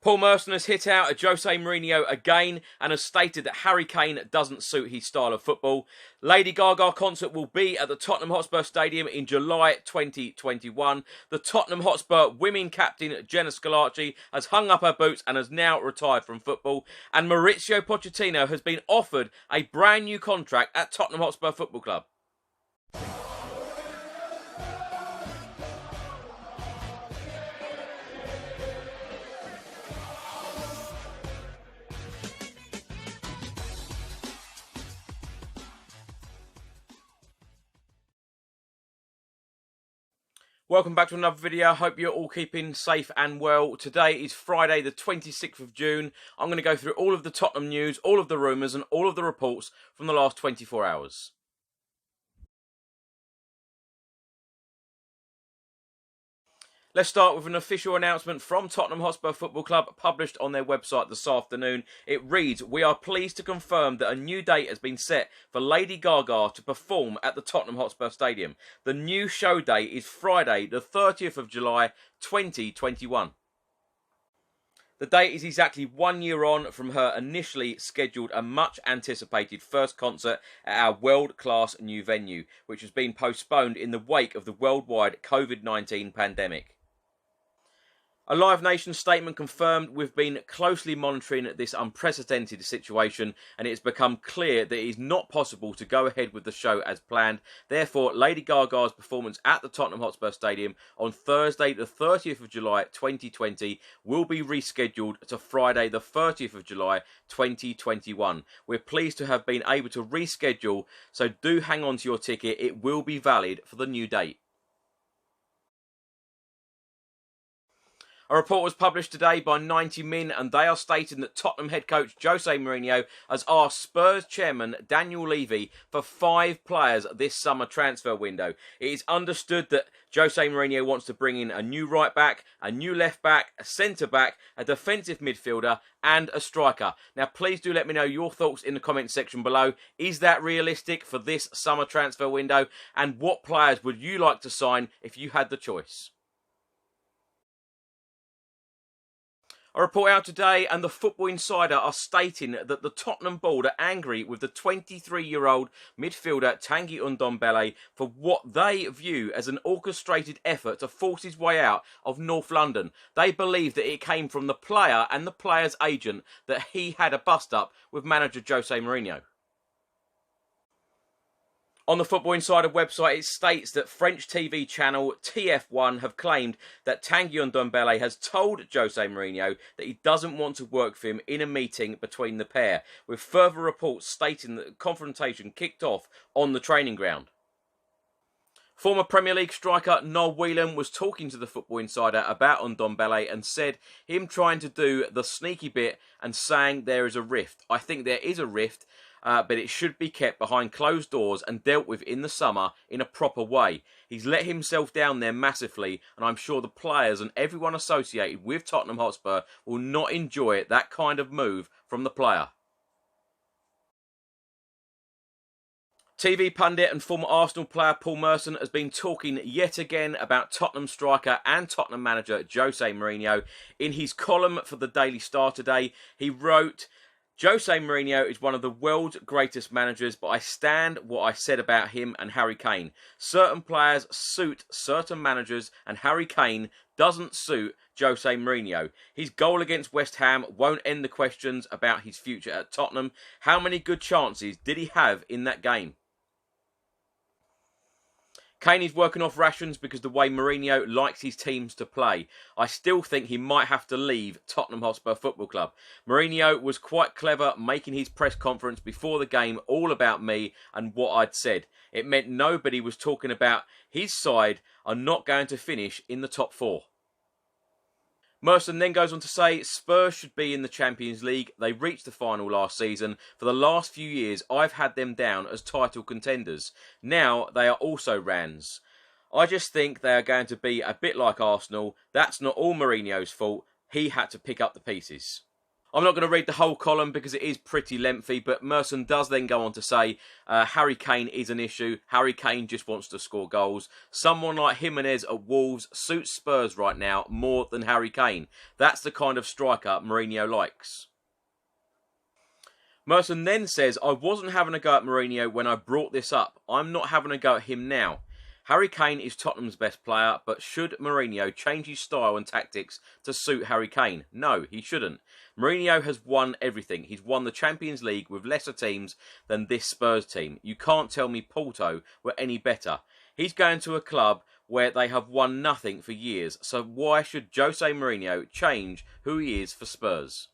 Paul Merson has hit out at Jose Mourinho again and has stated that Harry Kane doesn't suit his style of football. Lady Gaga concert will be at the Tottenham Hotspur Stadium in July 2021. The Tottenham Hotspur women captain Jenna Scolacci has hung up her boots and has now retired from football. And Mauricio Pochettino has been offered a brand new contract at Tottenham Hotspur Football Club. Welcome back to another video. I hope you're all keeping safe and well. Today is Friday the 26th of June. I'm going to go through all of the Tottenham news, all of the rumours and all of the reports from the last 24 hours. Let's start with an official announcement from Tottenham Hotspur Football Club published on their website this afternoon. It reads, "We are pleased to confirm that a new date has been set for Lady Gaga to perform at the Tottenham Hotspur Stadium. The new show date is Friday the 30th of July 2021. The date is exactly 1 year on from her initially scheduled and much anticipated first concert at our world-class new venue, which has been postponed in the wake of the worldwide COVID-19 pandemic." A Live Nation statement confirmed, "We've been closely monitoring this unprecedented situation and it has become clear that it is not possible to go ahead with the show as planned. Therefore, Lady Gaga's performance at the Tottenham Hotspur Stadium on Thursday the 30th of July 2020 will be rescheduled to Friday the 30th of July 2021. We're pleased to have been able to reschedule, so do hang on to your ticket. It will be valid for the new date." A report was published today by 90 Min and they are stating that Tottenham head coach Jose Mourinho has asked Spurs chairman Daniel Levy for 5 players this summer transfer window. It is understood that Jose Mourinho wants to bring in a new right back, a new left back, a centre back, a defensive midfielder and a striker. Now please do let me know your thoughts in the comments section below. Is that realistic for this summer transfer window? And what players would you like to sign if you had the choice? A report out today and the Football Insider are stating that the Tottenham board are angry with the 23-year-old midfielder Tanguy Ndombele for what they view as an orchestrated effort to force his way out of North London. They believe that it came from the player and the player's agent that he had a bust-up with manager Jose Mourinho. On the Football Insider website, it states that French TV channel TF1 have claimed that Tanguy Ndombele has told Jose Mourinho that he doesn't want to work for him in a meeting between the pair, with further reports stating that the confrontation kicked off on the training ground. Former Premier League striker Noel Whelan was talking to the Football Insider about Ndombele and said him trying to do the sneaky bit and saying there is a rift. I think there is a rift, but it should be kept behind closed doors and dealt with in the summer in a proper way. He's let himself down there massively, and I'm sure the players and everyone associated with Tottenham Hotspur will not enjoy that kind of move from the player. TV pundit and former Arsenal player Paul Merson has been talking yet again about Tottenham striker and Tottenham manager Jose Mourinho. In his column for the Daily Star today, he wrote, "Jose Mourinho is one of the world's greatest managers, but I stand what I said about him and Harry Kane. Certain players suit certain managers and Harry Kane doesn't suit Jose Mourinho. His goal against West Ham won't end the questions about his future at Tottenham. How many good chances did he have in that game? Kane is working off rations because the way Mourinho likes his teams to play. I still think he might have to leave Tottenham Hotspur Football Club. Mourinho was quite clever making his press conference before the game all about me and what I'd said. It meant nobody was talking about his side are not going to finish in the top 4. Merson then goes on to say, Spurs should be in the Champions League. They reached the final last season. For the last few years, I've had them down as title contenders. Now they are also Rans. I just think they are going to be a bit like Arsenal. That's not all Mourinho's fault. He had to pick up the pieces. I'm not going to read the whole column because it is pretty lengthy, but Merson does then go on to say Harry Kane is an issue. Harry Kane just wants to score goals. Someone like Jimenez at Wolves suits Spurs right now more than Harry Kane. That's the kind of striker Mourinho likes. Merson then says, I wasn't having a go at Mourinho when I brought this up. I'm not having a go at him now. Harry Kane is Tottenham's best player, but should Mourinho change his style and tactics to suit Harry Kane? No, he shouldn't. Mourinho has won everything. He's won the Champions League with lesser teams than this Spurs team. You can't tell me Porto were any better. He's going to a club where they have won nothing for years, so why should Jose Mourinho change who he is for Spurs?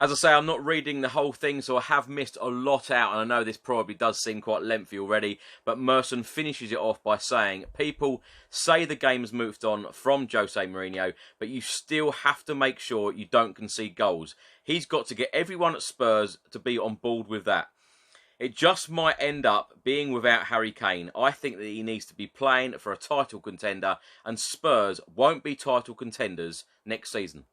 As I say, I'm not reading the whole thing, so I have missed a lot out, and I know this probably does seem quite lengthy already, but Merson finishes it off by saying, people say the game has moved on from Jose Mourinho, but you still have to make sure you don't concede goals. He's got to get everyone at Spurs to be on board with that. It just might end up being without Harry Kane. I think that he needs to be playing for a title contender, and Spurs won't be title contenders next season.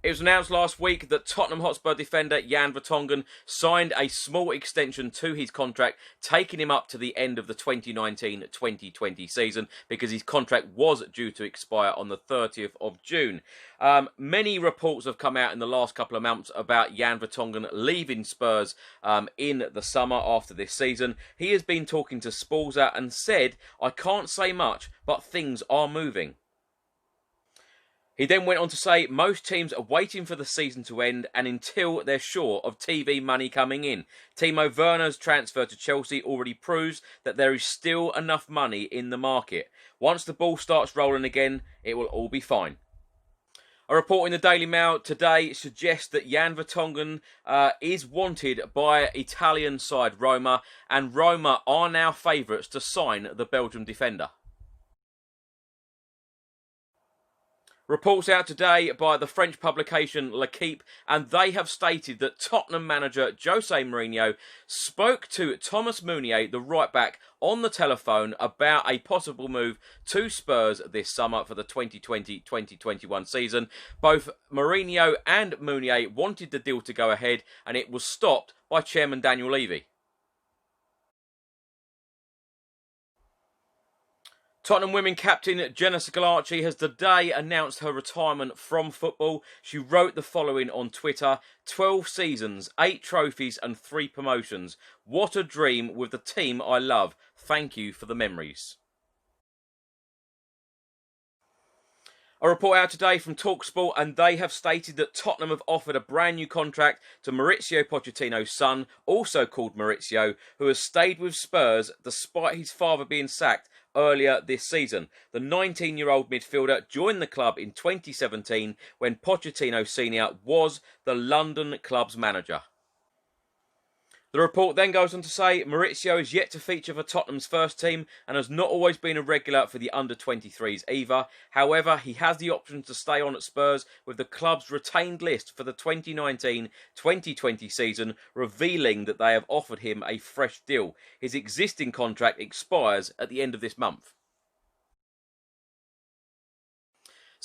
It was announced last week that Tottenham Hotspur defender Jan Vertonghen signed a small extension to his contract, taking him up to the end of the 2019-2020 season because his contract was due to expire on the 30th of June. Many reports have come out in the last couple of months about Jan Vertonghen leaving Spurs in the summer after this season. He has been talking to Sporza and said, I can't say much, but things are moving. He then went on to say, most teams are waiting for the season to end and until they're sure of TV money coming in. Timo Werner's transfer to Chelsea already proves that there is still enough money in the market. Once the ball starts rolling again, it will all be fine. A report in the Daily Mail today suggests that Jan Vertonghen is wanted by Italian side Roma, and Roma are now favourites to sign the Belgian defender. Reports out today by the French publication L'Equipe, and they have stated that Tottenham manager Jose Mourinho spoke to Thomas Meunier, the right-back, on the telephone about a possible move to Spurs this summer for the 2020-2021 season. Both Mourinho and Meunier wanted the deal to go ahead, and it was stopped by Chairman Daniel Levy. Tottenham women captain Jenna Schillaci has today announced her retirement from football. She wrote the following on Twitter: 12 seasons, 8 trophies and 3 promotions. What a dream with the team I love. Thank you for the memories. A report out today from TalkSport, and they have stated that Tottenham have offered a brand new contract to Maurizio Pochettino's son, also called Maurizio, who has stayed with Spurs despite his father being sacked earlier this season. The 19-year-old midfielder joined the club in 2017 when Pochettino Sr. was the London club's manager. The report then goes on to say Maurizio is yet to feature for Tottenham's first team and has not always been a regular for the under-23s either. However, he has the option to stay on at Spurs with the club's retained list for the 2019-2020 season, revealing that they have offered him a fresh deal. His existing contract expires at the end of this month.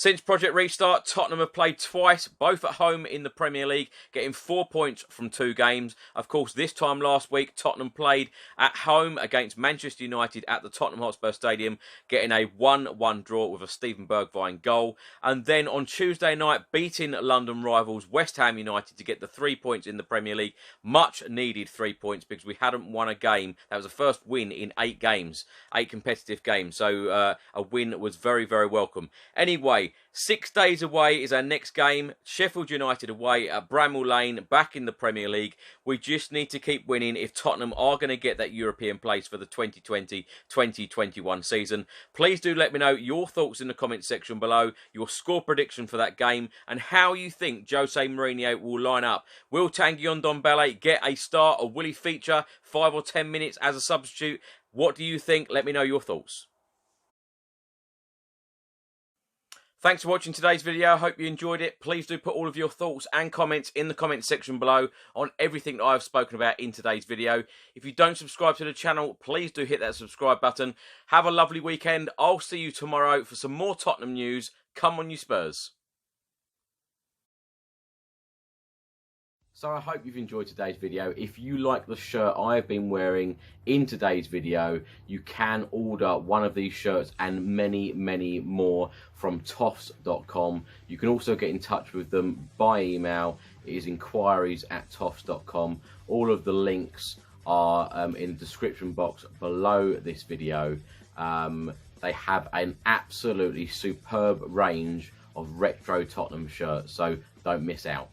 Since Project Restart, Tottenham have played twice, both at home in the Premier League, getting 4 points from 2 games. Of course, this time last week, Tottenham played at home against Manchester United at the Tottenham Hotspur Stadium, getting a 1-1 draw with a Steven Bergwijn goal. And then on Tuesday night, beating London rivals West Ham United to get the 3 points in the Premier League. Much needed 3 points because we hadn't won a game. That was the first win in 8 games, 8 competitive games. So a win was very, very welcome. Anyway, 6 days away is our next game. Sheffield United away at Bramall Lane, back in the Premier League. We just need to keep winning if Tottenham are going to get that European place for the 2020-2021 season. Please do let me know your thoughts in the comments section below, your score prediction for that game, and how you think Jose Mourinho will line up. Will Tanguy Ndombele get a start, or will he feature 5 or 10 minutes as a substitute? What do you think? Let me know your thoughts. Thanks for watching today's video. I hope you enjoyed it. Please do put all of your thoughts and comments in the comment section below on everything that I've spoken about in today's video. If you don't subscribe to the channel, please do hit that subscribe button. Have a lovely weekend. I'll see you tomorrow for some more Tottenham news. Come on, you Spurs. So I hope you've enjoyed today's video. If you like the shirt I've been wearing in today's video, you can order one of these shirts and many, many more from toffs.com. You can also get in touch with them by email. It is inquiries@toffs.com. All of the links are in the description box below this video. They have an absolutely superb range of retro Tottenham shirts, so don't miss out.